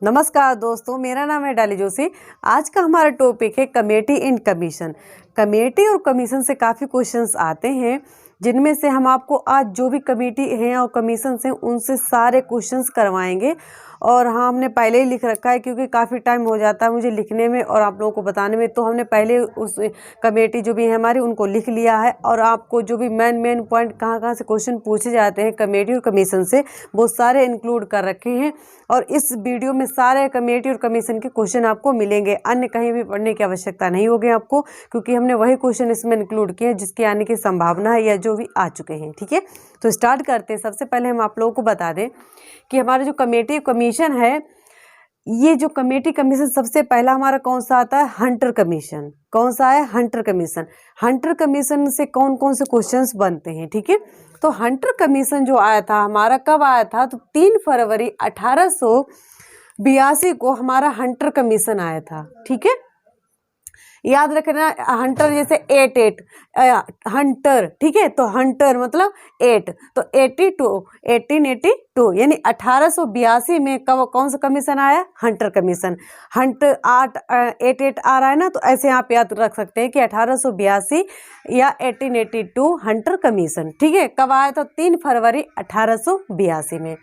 नमस्कार दोस्तों, मेरा नाम है डाली जोशी। आज का हमारा टॉपिक है कमेटी एंड कमीशन। कमेटी और कमीशन से काफ़ी क्वेश्चंस आते हैं, जिनमें से हम आपको आज जो भी कमेटी हैं और कमीशन हैं उनसे सारे क्वेश्चंस करवाएंगे। और हाँ, हमने पहले ही लिख रखा है क्योंकि काफ़ी टाइम हो जाता है मुझे लिखने में और आप लोगों को बताने में, तो हमने पहले उस कमेटी जो भी है हमारी उनको लिख लिया है। और आपको जो भी मेन पॉइंट कहाँ से क्वेश्चन पूछे जाते हैं कमेटी और कमीशन से, वो सारे इंक्लूड कर रखे हैं। और इस वीडियो में सारे कमेटी और कमीशन के क्वेश्चन आपको मिलेंगे, अन्य कहीं भी पढ़ने की आवश्यकता नहीं होगी आपको, क्योंकि हमने वही क्वेश्चन इसमें इंक्लूड किए हैं जिसके आने की संभावना है या जो भी आ चुके हैं। ठीक है, तो स्टार्ट करते हैं। सबसे पहले हम आप लोगों को बता दें कि हमारा जो कमेटी कमीशन है, ये जो कमेटी कमीशन सबसे पहला हमारा कौन सा आता है? Hunter commission. कौन सा है? Hunter commission. हंटर कमीशन से कौन कौन से क्वेश्चंस बनते हैं? ठीक है, तो हंटर कमीशन जो आया था हमारा कब आया था? तो 3 फरवरी 1882 को हमारा हंटर कमीशन आया था। ठीक है, याद रखना, हंटर जैसे 88 हंटर। ठीक है, तो हंटर मतलब 8, तो 1882 यानी 1882 में कब कौन सा कमीशन आया? Hunter commission. हंटर 88 आ रहा है ना, तो ऐसे आप याद रख सकते हैं कि 1882 या 1882 हंटर कमीशन। ठीक है, कब आया था? 3 फरवरी 1882 में।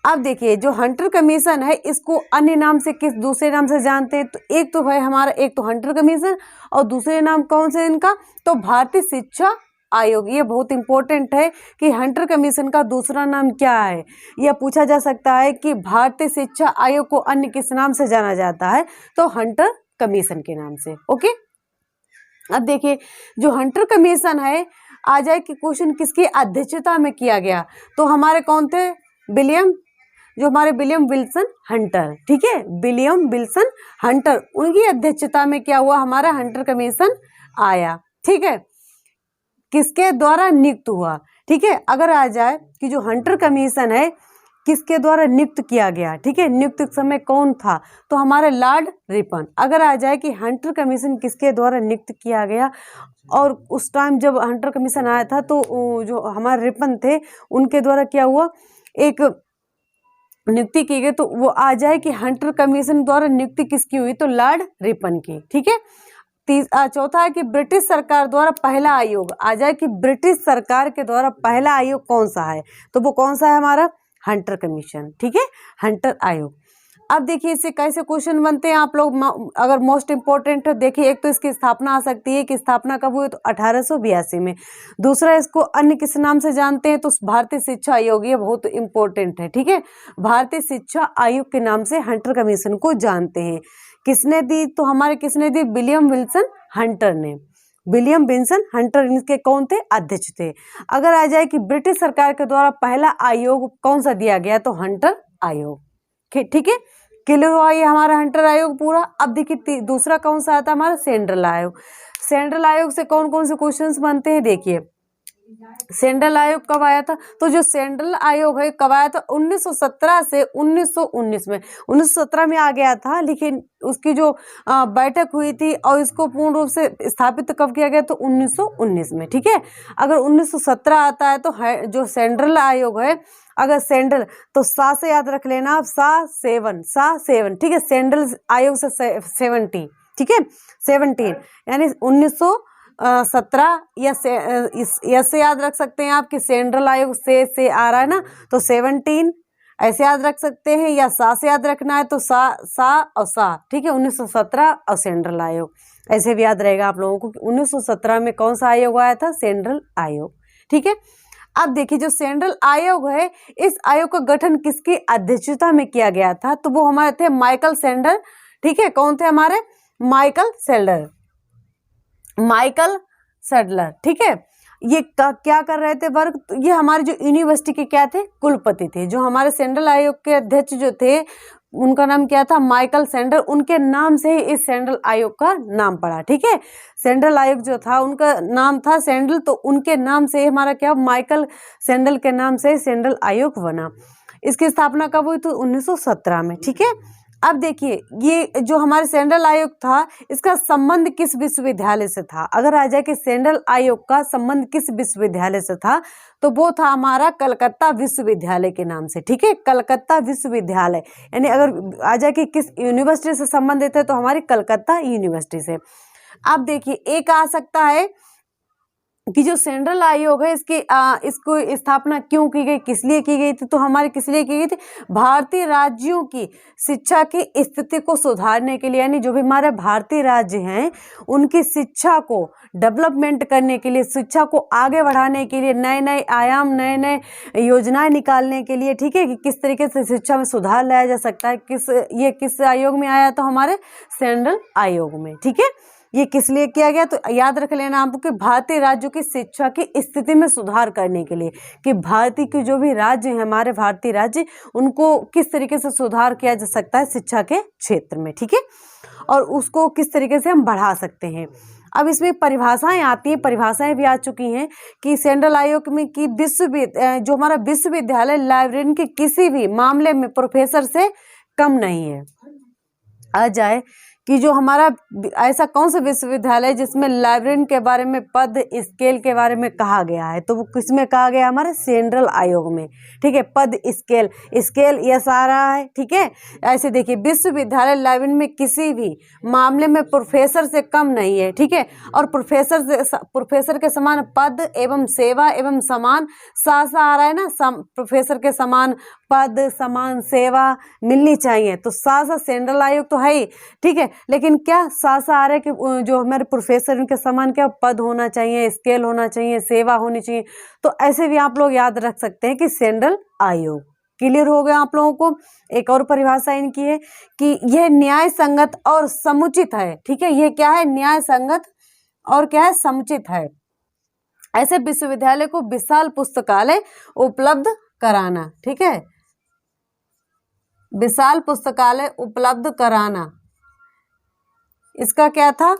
अब देखिए, जो हंटर कमीशन है इसको अन्य नाम से किस दूसरे नाम से जानते हैं? तो एक तो है हमारा, एक तो हंटर कमीशन और दूसरे नाम कौन से इनका? तो भारतीय शिक्षा आयोग। ये बहुत इंपॉर्टेंट है कि हंटर कमीशन का दूसरा नाम क्या है। यह पूछा जा सकता है कि भारतीय शिक्षा आयोग को अन्य किस नाम से जाना जाता है? तो हंटर कमीशन के नाम से। ओके, अब देखिए, जो हंटर कमीशन है आ जाए कि क्वेश्चन किसकी अध्यक्षता में किया गया? तो हमारे कौन थे? William Wilson Hunter. ठीक है, विलियम विल्सन हंटर, उनकी अध्यक्षता में क्या हुआ? हमारा हंटर कमीशन आया। ठीक है, किसके द्वारा नियुक्त हुआ? ठीक है, अगर आ जाए कि जो हंटर कमीशन है किसके द्वारा नियुक्त किया गया? ठीक है, नियुक्त समय कौन था? तो हमारे लॉर्ड रिपन। अगर आ जाए कि हंटर कमीशन किसके द्वारा नियुक्त किया गया, और उस टाइम जब हंटर कमीशन आया था तो जो हमारे रिपन थे उनके द्वारा क्या हुआ? एक नियुक्ति की गई, तो वो आ जाए कि हंटर कमीशन द्वारा नियुक्ति किसकी हुई? तो लॉर्ड रिपन की। ठीक है, चौथा है कि ब्रिटिश सरकार द्वारा पहला आयोग। आ जाए कि ब्रिटिश सरकार के द्वारा पहला आयोग कौन सा है? तो वो कौन सा है? हमारा हंटर कमीशन। ठीक है, हंटर आयोग। अब देखिए, इससे कैसे क्वेश्चन बनते हैं आप लोग, अगर मोस्ट इंपॉर्टेंट है देखिए, एक तो इसकी स्थापना आ सकती है कि स्थापना कब हुई? तो 1882 में। दूसरा, इसको अन्य किस नाम से जानते हैं? तो भारतीय शिक्षा आयोग। ये बहुत इंपॉर्टेंट है। ठीक है, भारतीय शिक्षा आयोग के नाम से हंटर कमीशन को जानते हैं। किसने दी? तो हमारे किसने दी? विलियम विल्सन हंटर ने। विलियम विल्सन हंटर इनके कौन थे? अध्यक्ष थे। अगर आ जाए कि ब्रिटिश सरकार के द्वारा पहला आयोग कौन सा दिया गया? तो हंटर आयोग। ठीक है, क्लियर हुआ ये हमारा हंटर आयोग पूरा। अब देखिए, दूसरा कौन सा आता है? हमारा सेंट्रल आयोग। सेंट्रल आयोग से कौन कौन से क्वेश्चंस बनते हैं? देखिए, सेंट्रल आयोग कब आया था? तो जो सेंट्रल आयोग है कब आया था? 1917 से 1919 में। 1917 में आ गया था, लेकिन उसकी जो बैठक हुई थी और इसको पूर्ण रूप से स्थापित कब किया गया? तो 1919 में। ठीक है, अगर 1917 आता है तो जो सेंट्रल आयोग है, अगर सेंट्रल तो सा से याद रख लेना आप, सा सेवन। ठीक है, सेंट्रल आयोग से 70। ठीक है, 17 यानी 1917 या से याद रख सकते हैं आप कि सेंट्रल आयोग से आ रहा है ना, तो 17 ऐसे याद रख सकते हैं, या सा से याद रखना है तो सा और सा। ठीक है, 1917 और सेंट्रल आयोग, ऐसे भी याद रहेगा आप लोगों को कि 1917 में कौन सा आयोग आया था? सेंट्रल आयोग। ठीक है, अब देखिए, जो सेंट्रल आयोग है, इस आयोग का गठन किसकी अध्यक्षता में किया गया था? तो वो हमारे थे माइकल सैंडर। ठीक है, कौन थे हमारे? Michael Sadler. ठीक है, ये क्या कर रहे थे वर्क? तो ये हमारे जो यूनिवर्सिटी के क्या थे? कुलपति थे। जो हमारे सेंट्रल आयोग के अध्यक्ष जो थे उनका नाम क्या था? Michael Sander. उनके नाम से ही इस सेंट्रल आयोग का नाम पड़ा। ठीक है, सेंट्रल आयोग जो था उनका नाम था सैंडल, तो उनके नाम से हमारा क्या? माइकल सैंडल के नाम से सेंट्रल आयोग बना। इसकी स्थापना कब हुई? तो 1917 में। ठीक है, अब देखिए ये जो हमारे सेंट्रल आयोग था, इसका संबंध किस विश्वविद्यालय से था। अगर आ जाए कि सेंट्रल आयोग का संबंध किस विश्वविद्यालय से था, तो वो था हमारा कलकत्ता विश्वविद्यालय के नाम से। ठीक है, कलकत्ता विश्वविद्यालय, यानी अगर आ जाए कि किस यूनिवर्सिटी से संबंधित है तो हमारी कलकत्ता यूनिवर्सिटी से। अब देखिए एक आ सकता है कि जो सेंट्रल आयोग है इसको स्थापना क्यों की गई, किस लिए की गई थी, तो हमारे किस लिए की गई थी, भारतीय राज्यों की शिक्षा की स्थिति को सुधारने के लिए, यानी जो भी हमारे भारतीय राज्य हैं उनकी शिक्षा को डेवलपमेंट करने के लिए, शिक्षा को आगे बढ़ाने के लिए, नए नए आयाम, नए नए योजनाएं निकालने के लिए। ठीक है, कि किस तरीके से शिक्षा में सुधार लाया जा सकता है। ये किस आयोग में आया, तो हमारे सेंट्रल आयोग में। ठीक है, ये किस लिए किया गया, तो याद रख लेना आपको कि भारतीय राज्यों की शिक्षा की स्थिति में सुधार करने के लिए, कि भारतीय के जो भी राज्य हैं, हमारे भारतीय राज्य, उनको किस तरीके से सुधार किया जा सकता है शिक्षा के क्षेत्र में। ठीक है, और उसको किस तरीके से हम बढ़ा सकते हैं। अब इसमें परिभाषाएं आती हैं, परिभाषाएं भी आ चुकी हैं कि सेंट्रल आयोग में कि जो हमारा विश्वविद्यालय लाइब्रेरियन के किसी भी मामले में प्रोफेसर से कम नहीं है। आ जाए कि जो हमारा ऐसा कौन सा विश्वविद्यालय जिसमें लाइब्रेरियन के बारे में पद स्केल के बारे में कहा गया है, तो वो किसमें कहा गया, हमारे सेंट्रल आयोग में। ठीक है, पद स्केल, स्केल यस आ रहा है। ठीक है, ऐसे देखिए विश्वविद्यालय लाइब्रेरियन में किसी भी मामले में प्रोफेसर से कम नहीं है। ठीक है, और प्रोफेसर के समान पद एवं सेवा एवं समान सा आ रहा है ना, प्रोफेसर के समान पद समान सेवा मिलनी चाहिए, तो सा सेंट्रल आयोग तो है ही। ठीक है, लेकिन क्या सा आ रहा है कि जो हमारे प्रोफेसर उनके समान क्या पद होना चाहिए, स्केल होना चाहिए, सेवा होनी चाहिए। तो ऐसे भी आप लोग याद रख सकते हैं कि सेंट्रल आयोग। क्लियर हो गया आप लोगों को। एक और परिभाषा इनकी है कि यह न्याय संगत और समुचित है। ठीक है, ये क्या है, न्याय संगत और क्या है, समुचित है। ऐसे विश्वविद्यालय को विशाल पुस्तकालय उपलब्ध कराना। ठीक है, विशाल पुस्तकालय उपलब्ध कराना, इसका क्या था,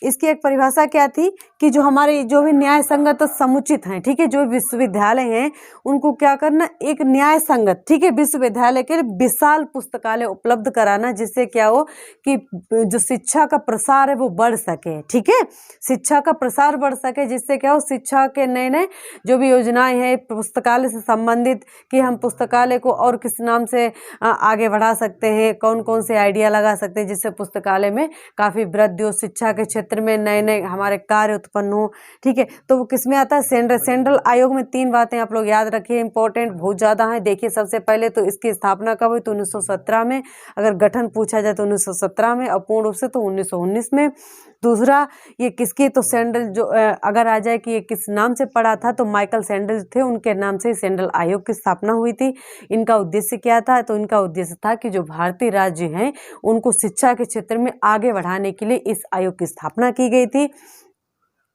इसकी एक परिभाषा क्या थी कि जो हमारे जो भी न्याय संगत और समुचित हैं। ठीक है, जो विश्वविद्यालय हैं उनको क्या करना, एक न्याय संगत, ठीक है, विश्वविद्यालय के विशाल पुस्तकालय उपलब्ध कराना, जिससे क्या हो कि जो शिक्षा का प्रसार है वो बढ़ सके। ठीक है, शिक्षा का प्रसार बढ़ सके, जिससे क्या हो, शिक्षा के नए नए जो भी योजनाएं हैं पुस्तकालय से संबंधित, कि हम पुस्तकालय को और किस नाम से आगे बढ़ा सकते हैं, कौन कौन से आइडिया लगा सकते हैं, जिससे पुस्तकालय में काफ़ी वृद्धि हो, शिक्षा के क्षेत्र में नए नए हमारे कार्य उत्पन्न हो। ठीक है, तो वो किस में आता है, सेंट्रल आयोग में। 3 बातें आप लोग याद रखिए, इंपॉर्टेंट बहुत ज़्यादा हैं। देखिए सबसे पहले तो इसकी स्थापना कब हुई, तो 1917 में। अगर गठन पूछा जाए तो 1917 में, और पूर्ण रूप से तो 1919 में। दूसरा, ये किसकी, तो सेंट्रल जो अगर आ जाए कि ये किस नाम से पड़ा था, तो माइकल सैंडल थे, उनके नाम से सेंट्रल आयोग की स्थापना हुई थी। इनका उद्देश्य क्या था, तो इनका उद्देश्य था कि जो भारतीय राज्य हैं उनको शिक्षा के क्षेत्र में आगे बढ़ाने के लिए इस आयोग की स्थापना की गई थी।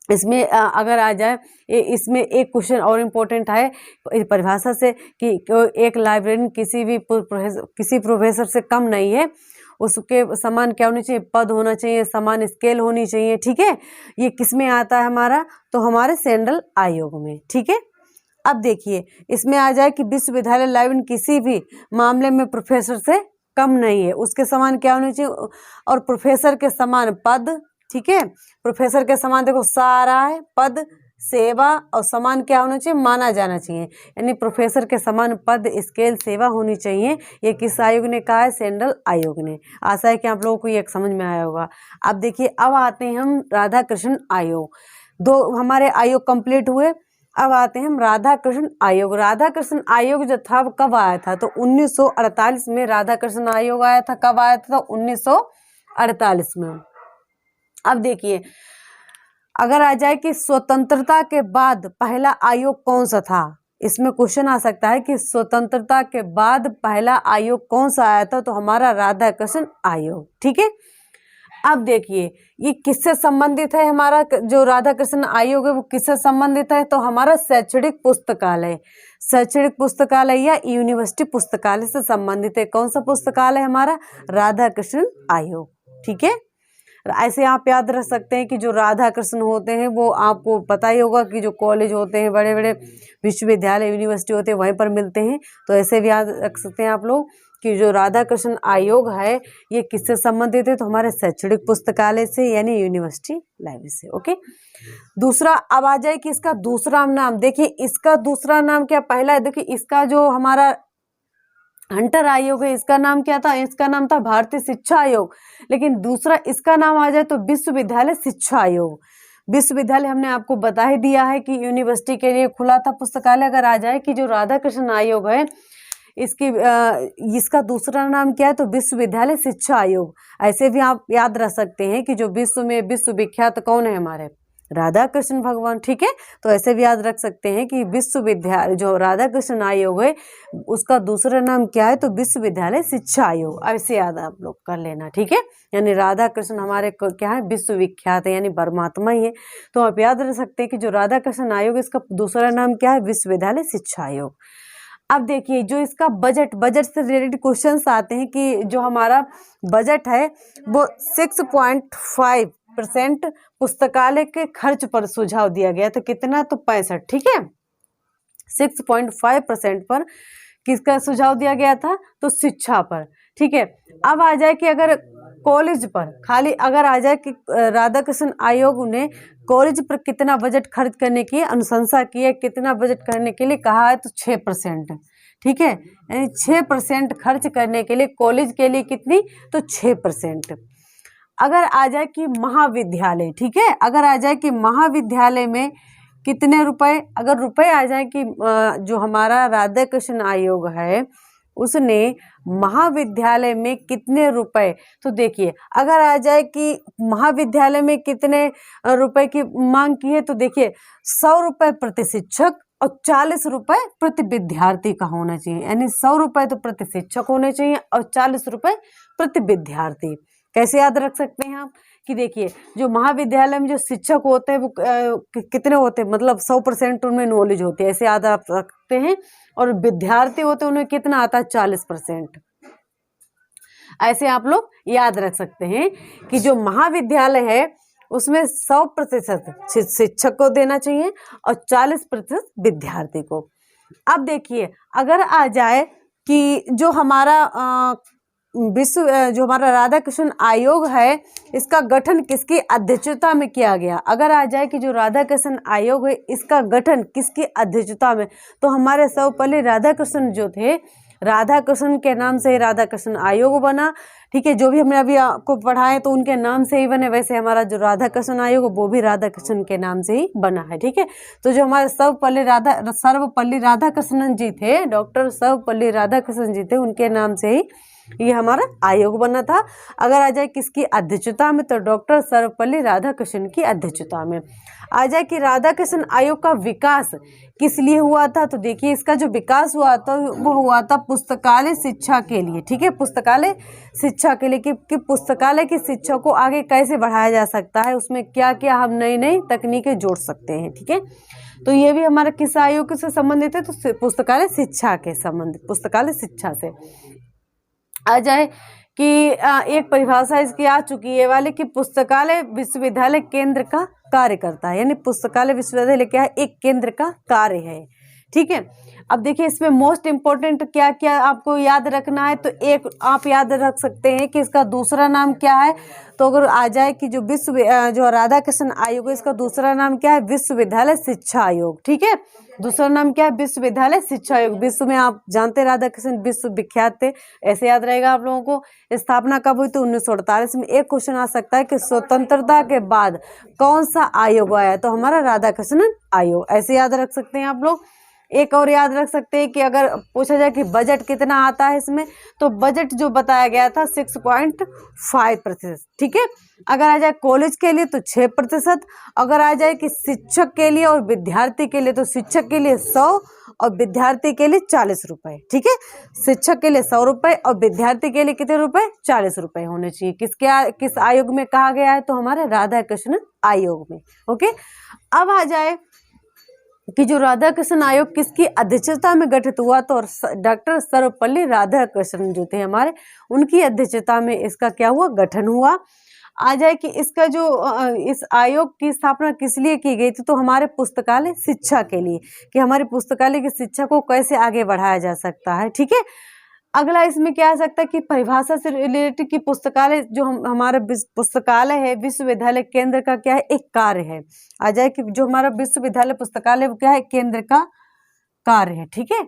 इसमें अगर आ जाए, इसमें एक क्वेश्चन और इम्पोर्टेंट है परिभाषा से कि एक लाइब्रेरियन किसी प्रोफेसर से कम नहीं है, उसके समान क्या होनी चाहिए, पद होना चाहिए, समान स्केल होनी चाहिए। ठीक है, ये किस में आता है हमारा, तो हमारे सेंट्रल आयोग में। ठीक है, अब देखिए इसमें आ जाए कि विश्वविद्यालय लाइब्रेरियन किसी भी मामले में प्रोफेसर से कम नहीं है, उसके समान क्या होनी चाहिए, और प्रोफेसर के समान पद। ठीक है, प्रोफेसर के समान देखो सा आ रहा है, पद सेवा और समान क्या होना चाहिए, माना जाना चाहिए, यानी प्रोफेसर के समान पद स्केल सेवा होनी चाहिए। ये किस आयोग ने कहा है, सेंट्रल आयोग ने। आशा है कि आप लोगों को ये समझ में आया होगा। अब देखिए अब आते हैं हम राधा कृष्ण आयोग। 2 हमारे आयोग कंप्लीट हुए, अब आते हैं हम राधा कृष्ण आयोग। राधा कृष्ण आयोग जो था वो कब आया था, तो 1948 में राधा कृष्ण आयोग आया था। कब आया था, तो 1948 में। अब देखिए अगर आ जाए कि स्वतंत्रता के बाद पहला आयोग कौन सा था, इसमें क्वेश्चन आ सकता है कि स्वतंत्रता के बाद पहला आयोग कौन सा आया था, तो हमारा राधा कृष्ण आयोग। ठीक है, अब देखिए ये किससे संबंधित है, हमारा जो राधा कृष्ण आयोग है वो किससे संबंधित है, तो हमारा शैक्षणिक पुस्तकालय या यूनिवर्सिटी पुस्तकालय से संबंधित है। कौन सा पुस्तकालय, हमारा राधा कृष्ण आयोग। ठीक है, ऐसे आप याद रख सकते हैं कि जो राधा कृष्ण होते हैं वो आपको पता ही होगा कि जो कॉलेज होते हैं, बड़े बड़े विश्वविद्यालय यूनिवर्सिटी होते हैं, वहीं पर मिलते हैं, तो ऐसे भी याद रख सकते हैं आप लोग। कि जो राधा कृष्ण आयोग है ये किससे संबंधित है, तो हमारे शैक्षणिक पुस्तकालय से यानी यूनिवर्सिटी लाइब्रेरी से। ओके, दूसरा अब आ जाए कि इसका दूसरा नाम। देखिए इसका दूसरा नाम क्या, पहला है देखिए इसका जो हमारा हंटर आयोग है इसका नाम क्या था, इसका नाम था भारतीय शिक्षा आयोग, लेकिन दूसरा इसका नाम आ जाए तो विश्वविद्यालय शिक्षा आयोग। विश्वविद्यालय हमने आपको बता ही दिया है कि यूनिवर्सिटी के लिए खुला था पुस्तकालय। अगर आ जाए कि जो राधा कृष्ण आयोग है इसका दूसरा नाम क्या है, तो विश्वविद्यालय शिक्षा आयोग। ऐसे भी आप याद रख सकते हैं कि जो विश्व में विश्वविख्यात कौन है, हमारे राधा कृष्ण भगवान। ठीक है, तो ऐसे भी याद रख सकते हैं कि विश्वविद्यालय जो राधा कृष्ण आयोग है उसका दूसरा नाम क्या है, तो विश्वविद्यालय शिक्षा आयोग। ऐसे याद आप लोग कर लेना। ठीक है, यानी राधा कृष्ण हमारे क्या है, विश्वविख्यात है, यानी परमात्मा ही है। तो आप याद रख सकते हैं कि जो राधा कृष्ण आयोग इसका दूसरा नाम क्या है, विश्वविद्यालय शिक्षा आयोग। अब देखिए जो इसका बजट से रिलेटेड क्वेश्चंस आते हैं कि जो हमारा बजट है वो 6.5% पुस्तकालय के खर्च पर सुझाव दिया गया। तो कितना, तो 65। ठीक है, 6.5% पर किसका सुझाव दिया गया था, तो शिक्षा पर। ठीक है, अब आ जाए कि अगर कॉलेज पर खाली अगर आ जाए कि राधा कृष्ण आयोग ने कॉलेज पर कितना बजट खर्च करने की अनुशंसा की है, कितना बजट करने के लिए कहा है, तो 6%। ठीक है, यानी 6% खर्च करने के लिए कॉलेज के लिए कितनी, तो 6%। अगर आ जाए कि महाविद्यालय, ठीक है, अगर आ जाए कि महाविद्यालय में कितने रुपए, अगर रुपए आ जाए कि जो हमारा राधा कृष्ण आयोग है उसने महाविद्यालय में कितने रुपए, तो देखिए अगर आ जाए कि महाविद्यालय में कितने रुपए की मांग की है, तो देखिए 100 रुपए प्रति शिक्षक और 40 रुपए प्रति विद्यार्थी का होना चाहिए। यानी 100 रुपए तो प्रति शिक्षक होने चाहिए और 40 रुपए प्रति विद्यार्थी। कैसे याद रख सकते हैं आप कि देखिए जो महाविद्यालय में जो शिक्षक होते हैं वो कितने होते हैं, मतलब 100% उनमें नॉलेज होती है, ऐसे याद आप रखते हैं। और विद्यार्थी होते हैं उन्हें कितना आता है, 40%। ऐसे आप लोग याद रख सकते हैं कि जो महाविद्यालय है उसमें 100% शिक्षक को देना चाहिए और 40% विद्यार्थी को। अब देखिए अगर आ जाए कि जो हमारा जो हमारा राधा कृष्ण आयोग है इसका गठन किसकी अध्यक्षता में किया गया। अगर आ जाए कि जो राधा कृष्ण आयोग है इसका गठन किसकी अध्यक्षता में, तो हमारे सर्वपल्ली राधा कृष्ण जो थे, राधा कृष्ण के नाम से ही राधा कृष्ण आयोग बना। ठीक है, जो भी हमने अभी आपको पढ़ाए तो उनके नाम से ही बने, वैसे हमारा जो राधा कृष्ण आयोग वो भी राधा कृष्ण के नाम से ही बना है। ठीक है, तो जो हमारे सर्वपल्ली राधाकृष्णन जी थे, डॉक्टर सर्वपल्ली राधाकृष्णन जी थे, उनके नाम से ही ये हमारा आयोग बना था। अगर आ जाए किसकी अध्यक्षता में, तो डॉक्टर सर्वपल्ली राधाकृष्णन की अध्यक्षता में। आ जाए कि राधा कृष्ण आयोग का विकास किस लिए हुआ था, तो देखिए इसका जो विकास हुआ था वो हुआ था पुस्तकालय शिक्षा के लिए। ठीक है, पुस्तकालय शिक्षा के लिए कि पुस्तकालय की शिक्षा को आगे कैसे बढ़ाया जा सकता है, उसमें क्या क्या हम नई नई तकनीकें जोड़ सकते हैं। ठीक है, तो ये भी हमारा किस आयोग से संबंधित है, तो पुस्तकालय शिक्षा के संबंधित, पुस्तकालय शिक्षा से। आ जाए कि एक परिभाषा इसकी आ चुकी है वाले कि पुस्तकालय विश्वविद्यालय केंद्र का कार्य करता है, यानी पुस्तकालय विश्वविद्यालय क्या है, एक केंद्र का कार्य है। ठीक है, अब देखिए इसमें मोस्ट इम्पोर्टेंट क्या क्या आपको याद रखना है, तो एक आप याद रख सकते हैं कि इसका दूसरा नाम क्या है। तो अगर आ जाए कि जो राधा कृष्ण आयोग है इसका दूसरा नाम क्या है, विश्वविद्यालय शिक्षा आयोग। ठीक है, दूसरा नाम क्या है, विश्वविद्यालय शिक्षा आयोग। विश्व में आप जानते राधा कृष्ण विश्व विख्यात थे, ऐसे याद रहेगा आप लोगों को। स्थापना कब हुई, तो 1948 में। एक क्वेश्चन आ सकता है कि स्वतंत्रता के बाद कौन सा आयोग आया, तो हमारा राधा कृष्ण आयोग, ऐसे याद रख सकते हैं आप लोग। एक और याद रख सकते हैं कि अगर पूछा जाए कि बजट कितना आता है इसमें, तो बजट जो बताया गया था 6.5%। ठीक है, अगर आ जाए कॉलेज के लिए तो 6%, अगर आ जाए कि शिक्षक के लिए और विद्यार्थी के लिए, तो शिक्षक के लिए 100 और विद्यार्थी के लिए 40 रुपए। ठीक है, शिक्षक के लिए 100 रुपए और विद्यार्थी के लिए कितने रुपए, 40 रुपए होने चाहिए। किस आयोग में कहा गया है, तो हमारे राधा कृष्ण आयोग में। ओके, अब आ जाए कि जो राधा कृष्ण आयोग किसकी अध्यक्षता में गठित हुआ, तो डॉक्टर सर्वपल्ली राधाकृष्णन जो थे हमारे, उनकी अध्यक्षता में इसका क्या हुआ, गठन हुआ। आ जाए कि इसका जो इस आयोग की स्थापना किस लिए की गई थी, तो हमारे पुस्तकालय शिक्षा के लिए, कि हमारे पुस्तकालय की शिक्षा को कैसे आगे बढ़ाया जा सकता है। ठीक है, अगला इसमें क्या आ सकता है कि परिभाषा से रिलेटेड की पुस्तकालय जो हमारा पुस्तकालय है विश्वविद्यालय केंद्र का क्या है, एक कार्य है। आ जाए कि जो हमारा विश्वविद्यालय पुस्तकालय वो क्या है, केंद्र का कार्य है। ठीक है,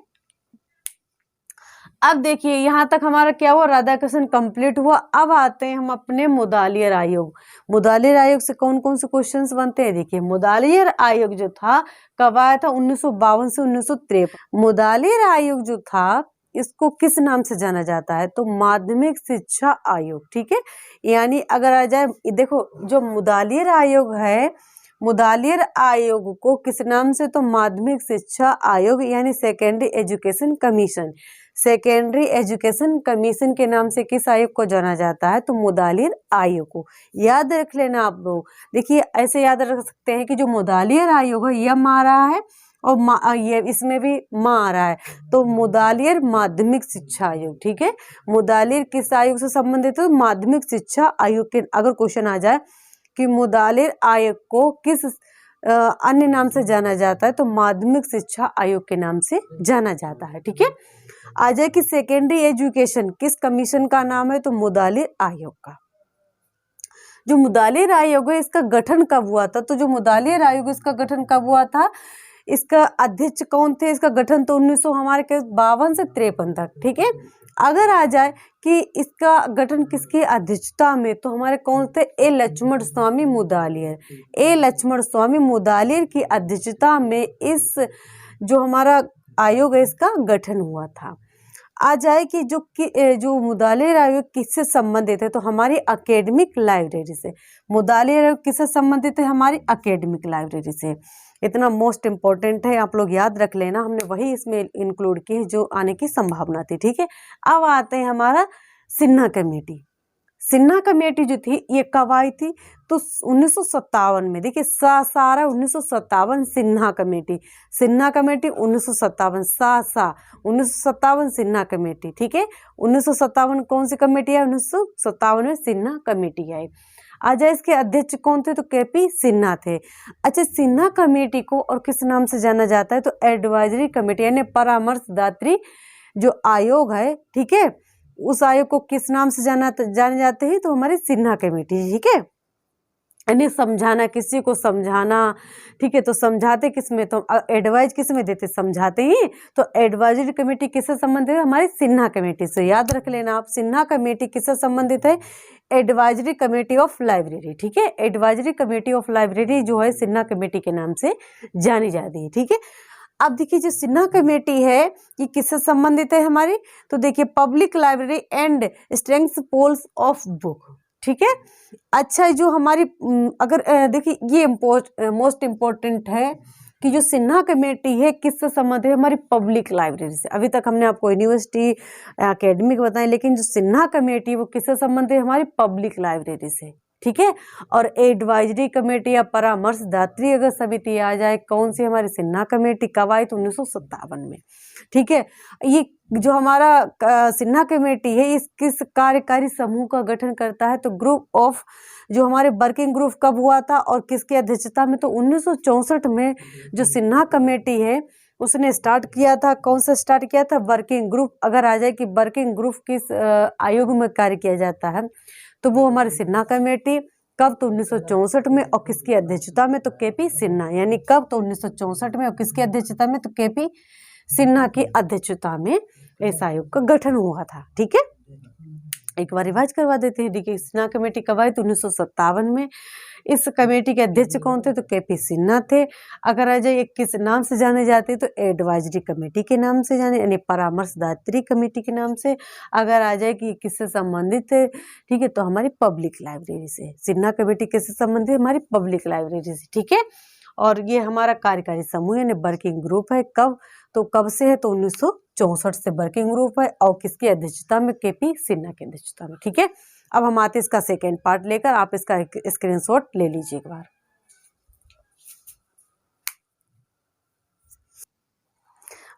अब देखिए यहाँ तक हमारा क्या हुआ, राधाकृष्ण कंप्लीट हुआ। अब आते हैं हम अपने मुदालियर आयोग। मुदालियर आयोग से कौन कौन से क्वेश्चंस बनते हैं, देखिए मुदालियर आयोग जो था कब आया था, 1952 से 1953। मुदालियर आयोग जो था इसको किस नाम से जाना जाता है, तो माध्यमिक शिक्षा आयोग। ठीक है, यानी अगर आ जाए देखो जो मुदालियर आयोग है, मुदालियर आयोग को किस नाम से, तो माध्यमिक शिक्षा आयोग यानी secondary education commission. Secondary education commission के नाम से किस आयोग को जाना जाता है, तो मुदालियर आयोग को। याद रख लेना आप लोग, देखिए ऐसे याद रख सकते हैं कि जो मुदालियर आयोग है यम आ रहा है और ये इसमें भी माँ आ रहा है, तो मुदालियर माध्यमिक शिक्षा आयोग। ठीक है, मुदालियर किस आयोग से संबंधित है, माध्यमिक शिक्षा आयोग के। अगर क्वेश्चन आ जाए कि मुदालियर आयोग को किस अन्य नाम से जाना जाता है, तो माध्यमिक शिक्षा आयोग के नाम से जाना जाता है। ठीक है, आ जाए कि सेकेंडरी एजुकेशन किस कमीशन का नाम है, तो मुदालियर आयोग का। जो मुदालियर आयोग है इसका गठन कब हुआ था, तो जो मुदालियर आयोग इसका गठन कब हुआ था, इसका अध्यक्ष कौन थे, इसका गठन तो 1952 से 53 तक। ठीक है, अगर आ जाए कि इसका गठन किसकी अध्यक्षता में, तो हमारे कौन थे, ए लक्ष्मण स्वामी मुदालियर। ए लक्ष्मण स्वामी मुदालियर की अध्यक्षता में इस जो हमारा आयोग है इसका गठन हुआ था। आ जाए कि जो मुदालियर आयोग किससे संबंधित है, तो हमारी एकेडमिक लाइब्रेरी से। मुदालियर आयोग किससे संबंधित है, हमारी एकेडमिक लाइब्रेरी से। इतना मोस्ट इम्पोर्टेंट है, आप लोग याद रख लेना, हमने वही इसमें इंक्लूड की है जो आने की संभावना थी। ठीक है, अब आते हैं हमारा सिन्हा कमेटी। सिन्हा कमेटी जो थी ये कब आई थी, तो 1957 में। देखिए सारा 1957 Sinha committee. Sinha committee 1957 1957 Sinha committee. ठीक है, 1957 कौन सी कमेटी है, 1957 में सिन्हा कमेटी आई। आ जाए इसके अध्यक्ष कौन थे, तो केपी सिन्हा थे। अच्छा, सिन्हा कमेटी को और किस नाम से जाना जाता है, तो एडवाइजरी कमेटी यानी परामर्शदात्री जो आयोग है। ठीक है, उस आयोग को किस नाम से जाने जाते हैं, तो हमारी सिन्हा कमेटी। ठीक है, यानी समझाना, किसी को समझाना। ठीक है, तो समझाते किस में, तो एडवाइज किस में देते, समझाते ही। तो एडवाइजरी कमेटी किससे संबंधित है, हमारी सिन्हा कमेटी से। याद रख लेना आप, सिन्हा कमेटी किससे संबंधित है, एडवाइजरी कमेटी ऑफ लाइब्रेरी। ठीक है, एडवाइजरी कमेटी ऑफ लाइब्रेरी जो है सिन्हा कमेटी के नाम से जानी जाती है। ठीक है, अब देखिए जो सिन्हा कमेटी है ये किससे संबंधित है हमारी, तो देखिए public library and strength polls of book. ठीक है, अच्छा जो हमारी अगर देखिए ये मोस्ट इम्पोर्टेंट है कि जो सिन्हा कमेटी है किससे संबंधित है, हमारी पब्लिक लाइब्रेरी से। अभी तक हमने आपको यूनिवर्सिटी एकेडमिक बताए, लेकिन जो सिन्हा कमेटी वो किससे संबंधित है, हमारी पब्लिक लाइब्रेरी से। ठीक है, और एडवाइजरी कमेटी या परामर्शदात्री अगर समिति आ जाए, कौन सी, हमारी सिन्हा कमेटी। कब आई, तो 1957 में। ठीक है, ये जो हमारा सिन्हा कमेटी है इस किस कार्यकारी समूह का गठन करता है, तो ग्रुप ऑफ, जो हमारे वर्किंग ग्रुप कब हुआ था और किसकी अध्यक्षता में, तो 1964 में जो सिन्हा कमेटी है उसने स्टार्ट किया था। कौन सा स्टार्ट किया था, वर्किंग ग्रुप। अगर आ जाए कि वर्किंग ग्रुप किस आयोग में कार्य किया जाता है, तो वो हमारी सिन्हा कमेटी। कब, तो 1964 में, और किसकी अध्यक्षता में, तो केपी सिन्हा। यानी कब, तो 1964 में, और किसकी अध्यक्षता में, तो केपी सिन्हा की अध्यक्षता में इस आयोग का गठन हुआ था। ठीक है, एक बार रिवाइज करवा देते हैं। देखिए सिन्हा कमेटी कब आई, तो 1957 में। इस कमेटी के अध्यक्ष कौन थे, तो केपी सिन्हा थे। अगर आ जाए किस नाम से जाने जाते, तो एडवाइजरी कमेटी के नाम से जाने, यानी परामर्शदात्री कमेटी के नाम से। अगर आ जाए कि किससे संबंधित है, ठीक है, तो हमारी पब्लिक लाइब्रेरी से। सिन्हा कमेटी किससे संबंधित है, हमारी पब्लिक लाइब्रेरी से। ठीक है, और ये हमारा कार्यकारी समूह यानी वर्किंग ग्रुप है। कब, तो कब से है, तो 1964 से वर्किंग ग्रुप है, और किसकी अध्यक्षता में, केपी सिन्हा की अध्यक्षता में। ठीक है, अब हम आते हैं इसका सेकेंड पार्ट लेकर, आप इसका स्क्रीनशॉट ले लीजिए एक बार।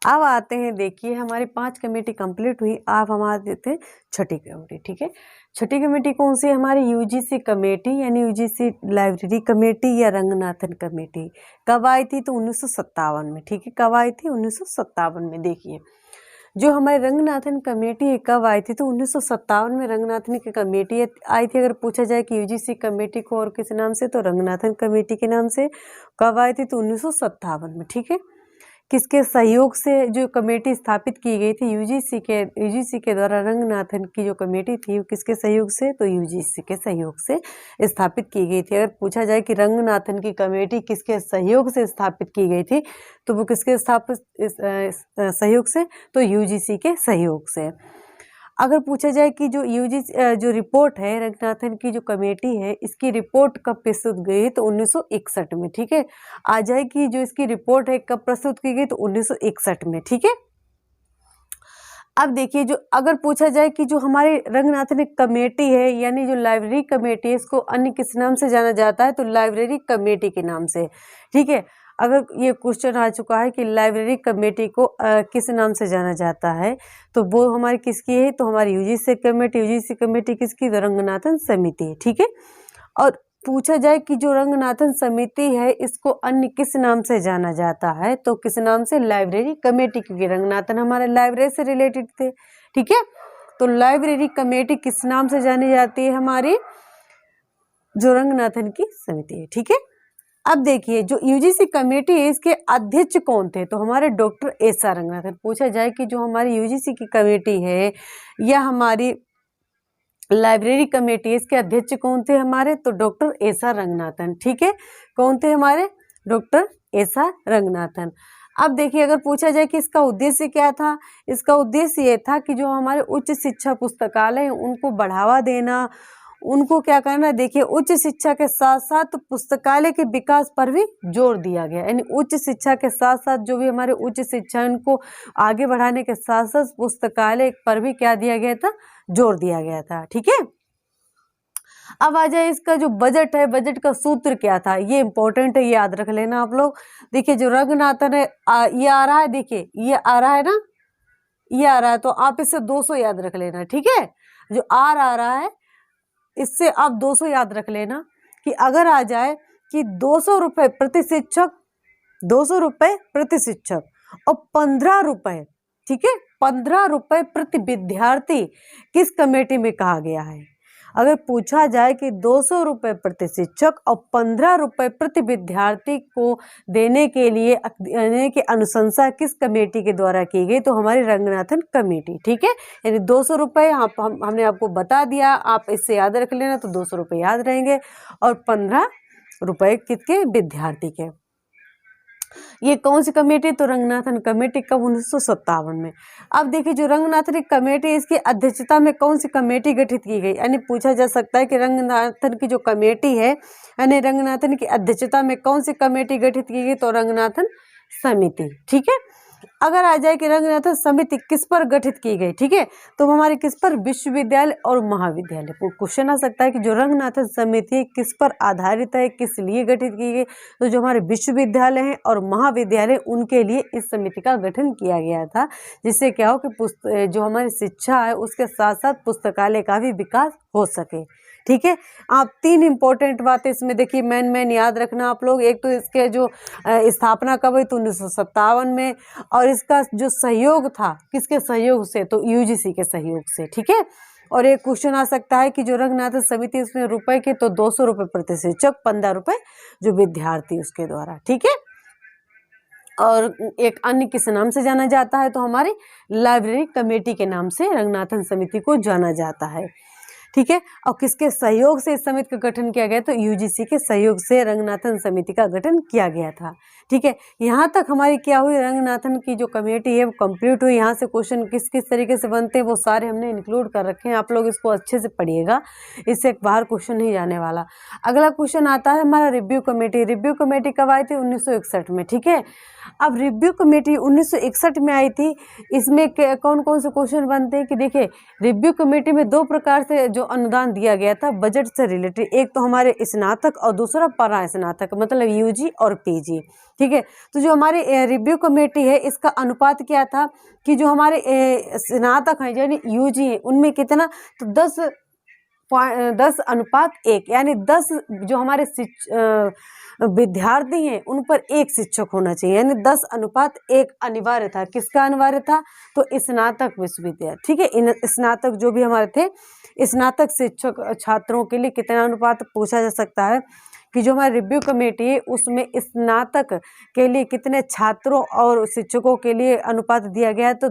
अब आते हैं, देखिए हमारी 5 कमेटी कंप्लीट हुई। अब हम आ देते हैं छठी कमेटी। ठीक है, छठी कमेटी कौन सी है, हमारी यूजीसी कमेटी यानी यूजीसी लाइब्रेरी कमेटी या रंगनाथन कमेटी। कब आई थी, तो 1957 में। ठीक है, कब आई थी, 1957 में। देखिए जो हमारे रंगनाथन कमेटी कब आई थी, तो 1957 में रंगनाथन की कमेटी आई थी। अगर पूछा जाए कि यूजीसी कमेटी को और किस नाम से, तो रंगनाथन कमेटी के नाम से कब आई थी, तो 1957 में। ठीक है, किसके सहयोग से जो कमेटी स्थापित की गई थी, यूजीसी के द्वारा रंगनाथन की जो कमेटी थी वो किसके सहयोग से, तो यूजीसी के सहयोग से स्थापित की गई थी। अगर पूछा जाए कि रंगनाथन की कमेटी किसके सहयोग से स्थापित की गई थी, तो वो किसके सहयोग से, तो यूजीसी के सहयोग से। अगर पूछा जाए कि जो जो रिपोर्ट है रंगनाथन की जो कमेटी है, इसकी रिपोर्ट कब प्रस्तुत गई, तो 1961 में। ठीक है, आ जाए कि जो इसकी रिपोर्ट है कब प्रस्तुत की गई, तो 1961 में। ठीक है, अब देखिए, जो अगर पूछा जाए कि जो हमारी रंगनाथन कमेटी है, यानी जो लाइब्रेरी कमेटी है, इसको अन्य किस नाम से जाना जाता है, तो लाइब्रेरी कमेटी के नाम से। ठीक है, अगर ये क्वेश्चन आ चुका है कि लाइब्रेरी कमेटी को किस नाम से जाना जाता है, तो वो हमारी किसकी है, तो हमारी यूजीसी कमेटी किसकी, तो रंगनाथन समिति। ठीक है, और पूछा जाए कि जो रंगनाथन समिति है इसको अन्य किस नाम से जाना जाता है, तो किस नाम से, लाइब्रेरी कमेटी, क्योंकि रंगनाथन हमारे लाइब्रेरी से रिलेटेड थे। ठीक है, तो लाइब्रेरी कमेटी किस नाम से जानी जाती है, हमारी जो रंगनाथन की समिति है। ठीक है, अब देखिए, जो यूजीसी कमेटी है इसके अध्यक्ष कौन थे, तो हमारे डॉक्टर एस आर रंगनाथन। पूछा जाए कि जो हमारी यूजीसी की कमेटी है या हमारी लाइब्रेरी कमेटी है, इसके अध्यक्ष कौन थे हमारे, तो डॉक्टर एस आर रंगनाथन। ठीक है, कौन थे हमारे, डॉक्टर एस आर रंगनाथन। अब देखिए, अगर पूछा जाए कि इसका उद्देश्य क्या था, इसका उद्देश्य ये था कि जो हमारे उच्च शिक्षा पुस्तकालय हैं उनको बढ़ावा देना, उनको क्या करना, देखिए उच्च शिक्षा के साथ साथ पुस्तकालय के विकास पर भी जोर दिया गया। यानी उच्च शिक्षा के साथ साथ जो भी हमारे उच्च शिक्षा है उनको आगे बढ़ाने के साथ साथ पुस्तकालय पर भी क्या दिया गया था, जोर दिया गया था। ठीक है, अब आ जाए इसका जो बजट है, बजट का सूत्र क्या था, ये इंपॉर्टेंट है, याद रख लेना आप लोग। देखिए, जो रंगनाथन है ये आ रहा है, देखिए ये आ रहा है ना, ये आ रहा है, तो आप इससे 200 याद रख लेना। ठीक है, जो आर आ रहा है इससे आप 200 याद रख लेना, कि अगर आ जाए कि 200 रुपये प्रति शिक्षक, 200 रुपये प्रति शिक्षक और 15 रुपये, ठीक है, 15 रुपये प्रति विद्यार्थी किस कमेटी में कहा गया है। अगर पूछा जाए कि 200 रुपये प्रति शिक्षक और 15 रुपये प्रति विद्यार्थी को देने के लिए के अनुशंसा किस कमेटी के द्वारा की गई, तो हमारी रंगनाथन कमेटी। ठीक है, यानी 200 रुपये हमने आपको बता दिया, आप इससे याद रख लेना, तो 200 रुपये याद रहेंगे और 15 रुपये किसके, विद्यार्थी के। ये कौन सी कमेटी, तो रंगनाथन कमेटी कब, 1957 में। अब देखिए, जो रंगनाथन कमेटी इसकी अध्यक्षता में कौन सी कमेटी गठित की गई, यानी पूछा जा सकता है कि रंगनाथन की जो कमेटी है, यानी रंगनाथन की अध्यक्षता में कौन सी कमेटी गठित की गई, तो रंगनाथन समिति। ठीक है, अगर आ जाए कि रंगनाथन समिति किस पर गठित की गई, ठीक है, तो हमारे किस पर, विश्वविद्यालय और महाविद्यालय। क्वेश्चन आ सकता है कि जो रंगनाथन समिति किस पर आधारित है, किस लिए गठित की गई, तो जो हमारे विश्वविद्यालय हैं और महाविद्यालय उनके लिए इस समिति का गठन किया गया था, जिससे क्या हो कि जो हमारी शिक्षा है उसके साथ साथ पुस्तकालय का भी विकास हो सके। ठीक है, आप 3 इंपॉर्टेंट बातें इसमें देखिए मेन याद रखना आप लोग। एक तो इसके जो स्थापना कब हुई, तो 1957 में, और इसका जो सहयोग था किसके सहयोग से, तो यूजीसी के सहयोग से। ठीक है, और एक क्वेश्चन आ सकता है कि जो रंगनाथन समिति उसमें रुपए के, तो 200 रुपये प्रति शिक्षक, 15 रुपये जो विद्यार्थी उसके द्वारा। ठीक है, और एक अन्य किस नाम से जाना जाता है, तो हमारे लाइब्रेरी कमेटी के नाम से रंगनाथन समिति को जाना जाता है। ठीक है, और किसके सहयोग से इस समिति का गठन किया गया, तो यूजीसी के सहयोग से रंगनाथन समिति का गठन किया गया था। ठीक है, यहाँ तक हमारी क्या हुई, रंगनाथन की जो कमेटी है वो कंप्लीट हुई। यहाँ से क्वेश्चन किस किस तरीके से बनते हैं वो सारे हमने इंक्लूड कर रखे हैं, आप लोग इसको अच्छे से पढ़िएगा, इससे एक बाहर क्वेश्चन नहीं जाने वाला। अगला क्वेश्चन आता है हमारा रिव्यू कमेटी। रिव्यू कमेटी कब आई थी, 1961 में। ठीक है, अब रिव्यू कमेटी 1961 में आई थी। इसमें कौन कौन से क्वेश्चन बनते हैं कि देखिए, रिव्यू कमेटी में 2 प्रकार से जो अनुदान दिया गया था बजट से रिलेटेड, एक तो हमारे स्नातक और दूसरा परा स्नातक, मतलब यूजी और पीजी। ठीक है, तो जो हमारे रिव्यू कमेटी है इसका अनुपात क्या था कि जो हमारे स्नातक हैं यानी यूजी हैं उनमें कितना, तो 10 10:1, यानी 10 जो हमारे विद्यार्थी हैं उन पर 1 शिक्षक होना चाहिए, यानी 10:1 अनिवार्य था। किसका अनिवार्य था? तो स्नातक विश्वविद्यालय, ठीक है। इन स्नातक जो भी हमारे थे, स्नातक शिक्षक छात्रों के लिए कितना अनुपात पूछा जा सकता है कि जो हमारी रिव्यू कमेटी है उसमें स्नातक के लिए कितने छात्रों और शिक्षकों के लिए अनुपात दिया गया है, तो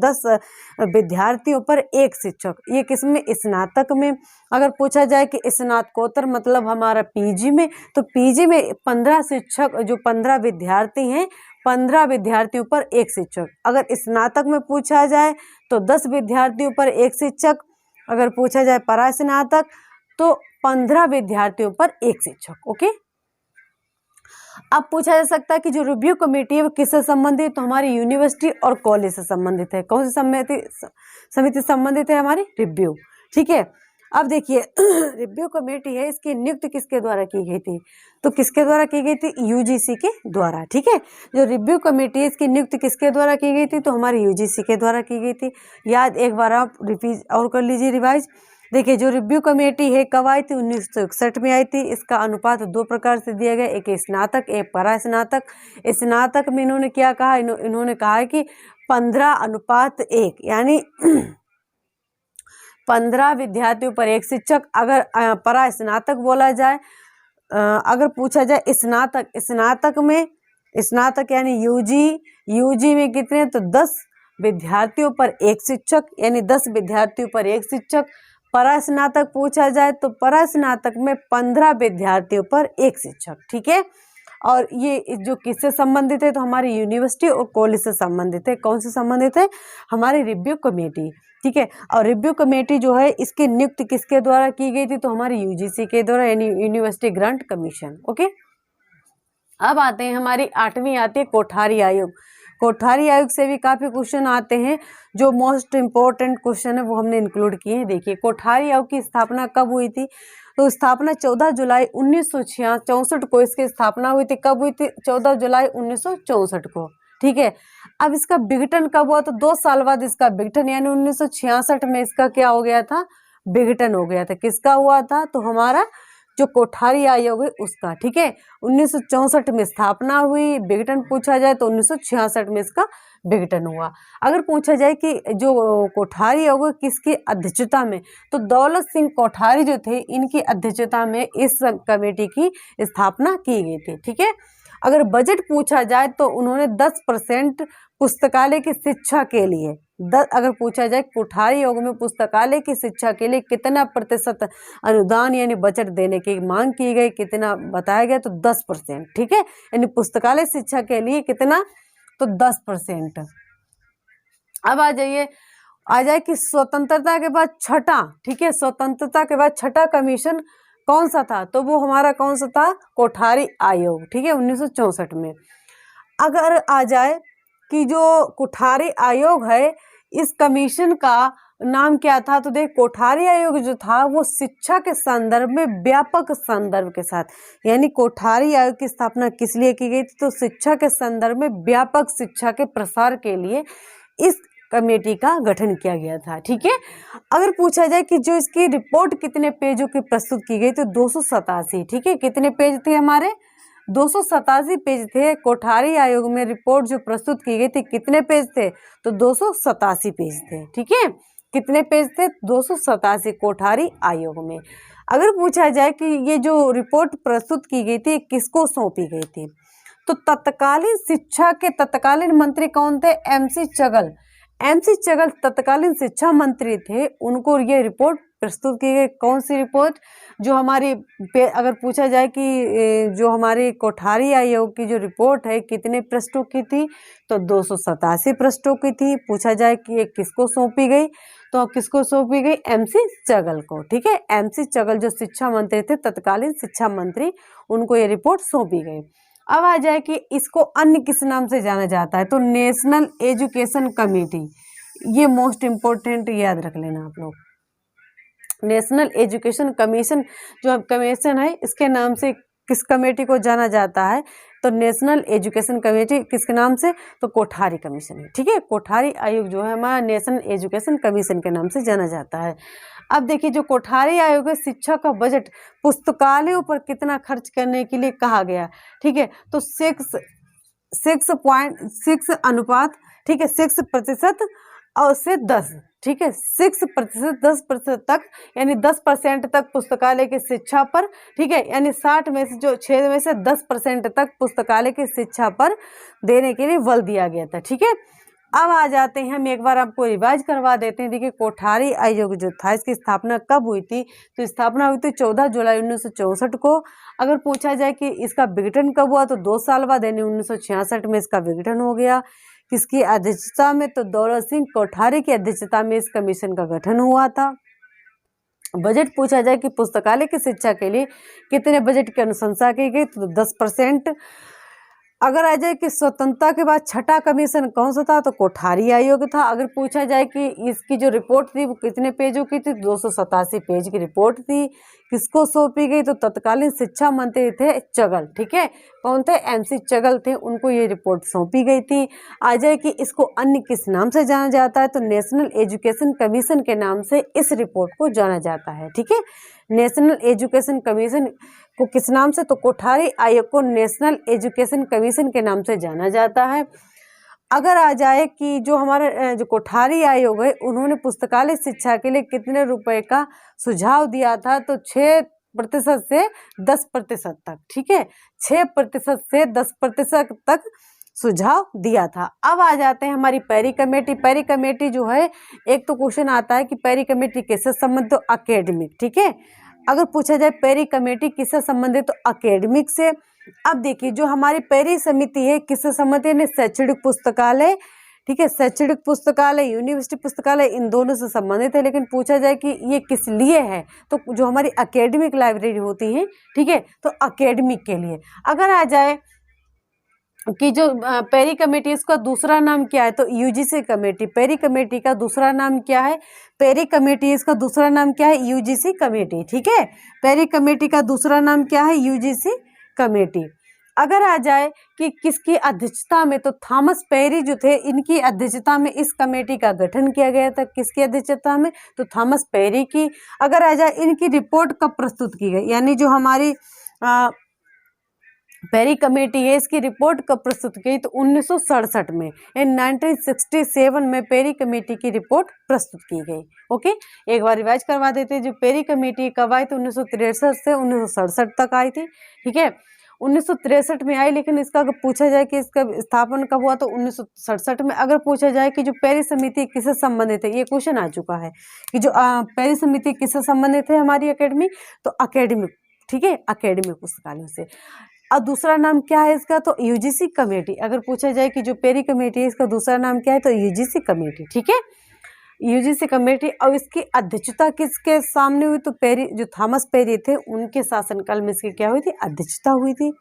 10 विद्यार्थियों पर 1 शिक्षक। ये किसमें? स्नातक में। अगर पूछा जाए कि स्नातकोत्तर मतलब हमारा पीजी में, तो पीजी में 15 शिक्षक, जो 15 विद्यार्थी हैं, 15 विद्यार्थियों पर 1 शिक्षक। अगर स्नातक में पूछा जाए तो 10 विद्यार्थियों पर 1 शिक्षक। अगर पूछा जाए परास्नातक तो 15 विद्यार्थियों पर 1 शिक्षक। ओके। अब पूछा जा सकता है कि जो रिव्यू कमेटी है वो किससे संबंधित? तो हमारी यूनिवर्सिटी और कॉलेज से संबंधित है। कौन सी समिति संबंधित है? हमारी रिव्यू, ठीक है। अब देखिए रिव्यू कमेटी है, इसकी नियुक्ति किसके द्वारा की गई थी? तो किसके द्वारा की गई थी? यूजीसी के द्वारा, ठीक है। जो रिव्यू कमेटी है इसकी नियुक्ति किसके द्वारा की गई थी? तो हमारी यूजीसी के द्वारा की गई थी। याद एक बार आप रिवीज और कर लीजिए, रिवाइज। देखिए जो रिव्यू कमेटी है कब आई थी? 1961 में आई थी। इसका अनुपात 2 प्रकार से दिया गया, एक स्नातक, एक परास्नातक। स्नातक में इन्होंने क्या कहा? इन्होंने कहा है कि 15:1, यानी 15 विद्यार्थियों पर 1 शिक्षक। अगर परास्नातक बोला जाए, अगर पूछा जाए स्नातक यानी यूजी में कितने? तो 10 विद्यार्थियों पर 1 शिक्षक, यानी 10 विद्यार्थियों पर 1 शिक्षक। परास्नातक पूछा जाए तो परास्नातक में 15 विद्यार्थियों पर 1 शिक्षक, ठीक है। और ये जो किससे संबंधित है? तो हमारी यूनिवर्सिटी और कॉलेज से संबंधित है। कौन से संबंधित है? हमारी रिव्यू कमेटी, ठीक है। और रिव्यू कमेटी जो है इसकी नियुक्ति किसके द्वारा की गई थी? तो हमारी यूजीसी के द्वारा, यानी यूनिवर्सिटी ग्रांट कमीशन। ओके। अब आते हैं हमारी 8वीं आती है कोठारी आयोग। कोठारी आयोग से भी काफी क्वेश्चन आते हैं। जो मोस्ट इम्पोर्टेंट क्वेश्चन है वो हमने इंक्लूड किए हैं। देखिए कोठारी आयोग की स्थापना कब हुई थी? तो स्थापना 14 जुलाई 1964 को इसकी स्थापना हुई थी। कब हुई थी? 14 जुलाई 1964 को, ठीक है। अब इसका विघटन कब हुआ? तो 2 साल बाद इसका विघटन, यानी 1966 में इसका क्या हो गया था? विघटन हो गया था। किसका हुआ था? तो हमारा जो कोठारी आयोग है उसका, ठीक है। 1964 में स्थापना हुई। विघटन पूछा जाए तो 1966 में इसका विघटन हुआ। अगर पूछा जाए कि जो कोठारी आयोग किसकी अध्यक्षता में, तो दौलत सिंह कोठारी जो थे इनकी अध्यक्षता में इस कमेटी की स्थापना की गई थी, ठीक है। अगर बजट पूछा जाए तो उन्होंने 10% पुस्तकालय की शिक्षा के लिए, अगर पूछा जाए कोठारी आयोग में पुस्तकालय की शिक्षा के लिए कितना प्रतिशत अनुदान यानी बजट देने की मांग की गई, कितना बताया गया? तो 10%, ठीक है। यानी पुस्तकालय शिक्षा के लिए कितना? तो 10%। अब आ जाए कि स्वतंत्रता के बाद छठा, ठीक है, स्वतंत्रता के बाद छठा कमीशन कौन सा था? तो वो हमारा कौन सा था? कोठारी आयोग, ठीक है, 1964 में। अगर आ जाए कि जो कोठारी आयोग है इस कमीशन का नाम क्या था? तो देख कोठारी आयोग जो था वो शिक्षा के संदर्भ में व्यापक संदर्भ के साथ, यानी कोठारी आयोग की स्थापना किस लिए की गई थी? तो शिक्षा के संदर्भ में व्यापक शिक्षा के प्रसार के लिए इस कमेटी का गठन किया गया था, ठीक है। अगर पूछा जाए कि जो इसकी रिपोर्ट कितने पेजों की प्रस्तुत की गई, तो 287, ठीक है। कितने पेज थे हमारे? 287 पेज थे। कोठारी आयोग में रिपोर्ट जो प्रस्तुत की गई थी कितने पेज थे? तो 287 पेज थे, ठीक है। कितने पेज थे? 287 कोठारी आयोग में। अगर पूछा जाए कि ये जो रिपोर्ट प्रस्तुत की गई थी किसको सौंपी गई थी, तो तत्कालीन शिक्षा के तत्कालीन मंत्री कौन थे? MC चगल। MC चगल तत्कालीन शिक्षा मंत्री थे, उनको ये रिपोर्ट प्रस्तुत की गई। कौन सी रिपोर्ट? जो हमारी अगर पूछा जाए कि जो हमारी कोठारी आयोग की जो रिपोर्ट है कितने पृष्ठों की थी, तो 287 पृष्ठों की थी। पूछा जाए कि ये किसको सौंपी गई, तो किसको सौंपी गई? MC चगल को, ठीक है। MC चगल जो शिक्षा मंत्री थे, तत्कालीन शिक्षा मंत्री, उनको ये रिपोर्ट सौंपी गई। अब आ जाए कि इसको अन्य किस नाम से जाना जाता है, तो नेशनल एजुकेशन कमेटी। ये मोस्ट इम्पोर्टेंट याद रख लेना आप लोग। नेशनल एजुकेशन कमीशन जो कमीशन है इसके नाम से किस कमेटी को जाना जाता है? तो नेशनल एजुकेशन कमेटी किसके नाम से? तो कोठारी कमीशन है, ठीक है। कोठारी आयोग जो है हमारा नेशनल एजुकेशन कमीशन के नाम से जाना जाता है। अब देखिए जो कोठारी आयोग है शिक्षा का बजट पुस्तकालयों पर कितना खर्च करने के लिए कहा गया, ठीक है, तो 6.6 अनुपात, ठीक है, 6% और से 10, ठीक है, 6%, 10% तक, यानी 10% तक पुस्तकालय की शिक्षा पर, ठीक है, यानी 60 में से जो 6 में से 10% तक पुस्तकालय की शिक्षा पर देने के लिए बल दिया गया था, ठीक है। अब आ जाते हैं, हम एक बार आपको रिवाइज करवा देते हैं। देखिए कोठारी आयोग जो था इसकी स्थापना कब हुई थी, तो स्थापना हुई थी 14 जुलाई 1964 को। अगर पूछा जाए कि इसका विघटन कब हुआ, तो 2 साल बाद यानी 1966 में इसका विघटन हो गया। किसकी अध्यक्षता में, तो दौलत सिंह कोठारी की अध्यक्षता में इस कमीशन का गठन हुआ था। बजट पूछा जाए कि पुस्तकालय की शिक्षा के लिए कितने बजट की अनुशंसा की गई, तो 10%। अगर आ जाए कि स्वतंत्रता के बाद छठा कमीशन कौन सा था, तो कोठारी आयोग था। अगर पूछा जाए कि इसकी जो रिपोर्ट थी वो कितने पेजों की थी, 287 पेज की रिपोर्ट थी। किसको सौंपी गई, तो तत्कालीन शिक्षा मंत्री थे चगल, ठीक है, कौन थे, MC चगल थे, उनको ये रिपोर्ट सौंपी गई थी। आ जाए कि इसको अन्य किस नाम से जाना जाता है, तो नेशनल एजुकेशन कमीशन के नाम से इस रिपोर्ट को जाना जाता है, ठीक है। नेशनल एजुकेशन कमीशन को किस नाम से, तो कोठारी आयोग को नेशनल एजुकेशन कमीशन के नाम से जाना जाता है। अगर आ जाए कि जो हमारा जो कोठारी आयोग है उन्होंने पुस्तकालय शिक्षा के लिए कितने रुपए का सुझाव दिया था, तो 6% से 10% तक, ठीक है, 6% से 10% तक सुझाव दिया था। अब आ जाते हैं हमारी पेरी कमेटी। पेरी कमेटी जो है, एक तो क्वेश्चन आता है कि पेरी कमेटी किससे संबंधित, तो अकेडमिक, ठीक है। अगर पूछा जाए पेरी कमेटी किससे संबंधित, तो अकेडमिक से। अब देखिए जो हमारी पेरी समिति है किससे संबंधित है, शैक्षणिक पुस्तकालय, ठीक है, शैक्षणिक पुस्तकालय, यूनिवर्सिटी पुस्तकालय, इन दोनों से संबंधित है। लेकिन पूछा जाए कि ये किस लिए है, तो जो हमारी अकेडमिक लाइब्रेरी होती है, ठीक है, तो अकेडमिक के लिए। अगर आ जाए कि जो पेरी कमेटी इसका दूसरा नाम क्या है, तो UGC कमेटी। पेरी कमेटी का दूसरा नाम क्या है, पेरी कमेटी इसका दूसरा नाम क्या है, UGC कमेटी, ठीक है। पेरी कमेटी का दूसरा नाम क्या है, UGC कमेटी। अगर आ जाए कि किसकी अध्यक्षता में, तो थॉमस पेरी जो थे इनकी अध्यक्षता में इस कमेटी का गठन किया गया था। किसकी अध्यक्षता में, तो थॉमस पेरी की। अगर आ जाए इनकी रिपोर्ट कब प्रस्तुत की गई, यानी जो हमारी पेरी कमेटी है इसकी रिपोर्ट कब प्रस्तुत की, तो 1967 में, इन 1967 में पेरी कमेटी की रिपोर्ट प्रस्तुत की गई। ओके, एक बार रिवाइज करवा देते हैं। जो पेरी कमेटी कब आई, तो 1963 से 1967 तक आई थी, ठीक है, 1963 में आई। लेकिन इसका अगर पूछा जाए कि इसका स्थापन कब हुआ, तो 1967 में। अगर पूछा जाए कि जो पेरी समिति किससे संबंधित है, ये क्वेश्चन आ चुका है कि जो पेरी समिति किससे संबंधित है हमारी अकेडमी, तो अकेडमिक, ठीक है, अकेडमिक पुस्तकालयों से। अब दूसरा नाम क्या है इसका, तो UGC कमेटी। अगर पूछा जाए कि जो पेरी कमेटी है इसका दूसरा नाम क्या है, तो UGC कमेटी, ठीक है, UGC कमेटी। और इसकी अध्यक्षता किसके सामने हुई, तो पेरी, जो थॉमस पेरी थे उनके शासनकाल में इसकी क्या हुई थी, अध्यक्षता हुई थी।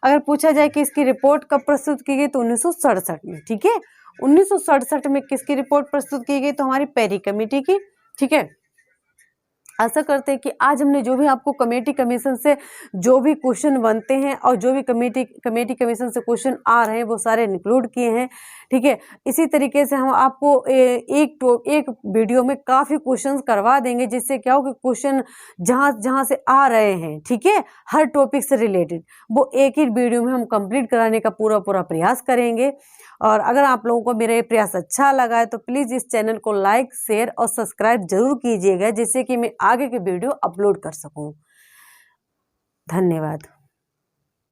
अगर पूछा जाए कि इसकी रिपोर्ट कब प्रस्तुत की गई, तो 1967 में, ठीक है, 1967 में किसकी रिपोर्ट प्रस्तुत की गई, तो हमारी पेरी कमेटी की, ठीक है। आशा करते हैं कि आज हमने जो भी आपको कमेटी कमीशन से जो भी क्वेश्चन बनते हैं और जो भी कमेटी कमीशन से क्वेश्चन आ रहे हैं वो सारे इंक्लूड किए हैं, ठीक है। इसी तरीके से हम आपको एक वीडियो में काफ़ी क्वेश्चंस करवा देंगे, जिससे क्या हो कि क्वेश्चन जहाँ से आ रहे हैं, ठीक है, हर टॉपिक से रिलेटेड, वो एक ही वीडियो में हम कंप्लीट कराने का पूरा प्रयास करेंगे। और अगर आप लोगों को मेरा ये प्रयास अच्छा लगा है तो प्लीज़ इस चैनल को लाइक, शेयर और सब्सक्राइब जरूर कीजिएगा, जिससे कि मैं आगे के वीडियो अपलोड कर सकूं। धन्यवाद।